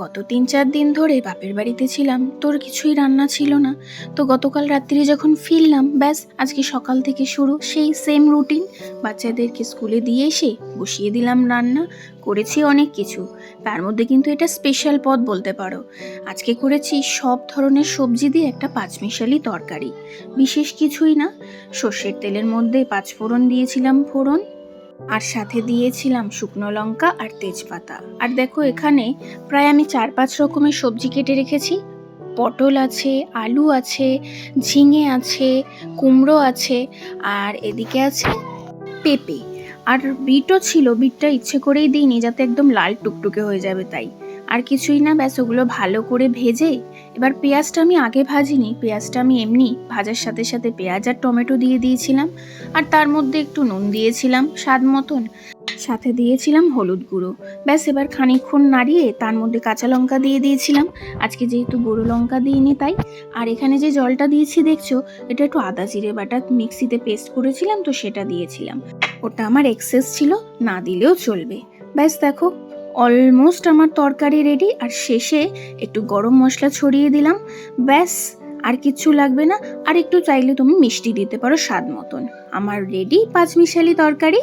গত ৩-৪ দিন ধরে বাপের বাড়িতে ছিলাম, তোর কিছুই রান্না ছিল না। তো গতকাল রাত্রিরে যখন ফিরলাম, ব্যাস আজকে সকাল থেকে শুরু সেই সেম রুটিন। বাচ্চাদেরকে স্কুলে দিয়ে এসে বসিয়ে দিলাম রান্না। করেছি অনেক কিছু, তার মধ্যে কিন্তু এটা স্পেশাল পদ বলতে পারো। আজকে করেছি সব ধরনের সবজি দিয়ে একটা পাঁচমিশালি তরকারি। বিশেষ কিছুই না, সর্ষের তেলের মধ্যে 5 ফোড়ন দিয়েছিলাম ফোড়ন, আর সাথে দিয়েছিলাম শুকনো লঙ্কা আর তেজপাতা। আর দেখো এখানে প্রায় আমি 4-5 রকমের সবজি কেটে রেখেছি। পটল আছে, আলু আছে, ঝিঙে আছে, কুমড়ো আছে, আর এদিকে আছে পেঁপে। আর বিটও ছিল, বিটটা ইচ্ছে করেই দিইনি, যাতে একদম লাল টুকটুকে হয়ে যাবে তাই। আর কিছুই না, ব্যাস ওগুলো ভালো করে ভেজে, এবার পেঁয়াজটা আমি আগে ভাজিনি, পেঁয়াজটা আমি এমনি ভাজার সাথে সাথে পেঁয়াজ আর টমেটো দিয়ে দিয়েছিলাম। আর তার মধ্যে একটু নুন দিয়েছিলাম স্বাদ মতন, সাথে দিয়েছিলাম হলুদ গুঁড়ো। ব্যাস এবার খানিকক্ষণ নাড়িয়ে তার মধ্যে কাঁচা লঙ্কা দিয়ে দিয়েছিলাম। আজকে যেহেতু গুঁড়ো লঙ্কা দিইনি তাই। আর এখানে যে জলটা দিয়েছি দেখছো, এটা একটু আদা জিরে বাটা মিক্সিতে পেস্ট করেছিলাম, তো সেটা দিয়েছিলাম। ওটা আমার এক্সেস ছিল, না দিলেও চলবে। ব্যাস দেখো অলমোস্ট আমার তরকারি রেডি। আর শেষে একটু গরম মশলা ছড়িয়ে দিলাম, ব্যাস আর কিচ্ছু লাগবে না। আর একটু চাইলে তুমি মিষ্টি দিতে পারো স্বাদ মতন। আমার রেডি পাঁচমিশালি তরকারি।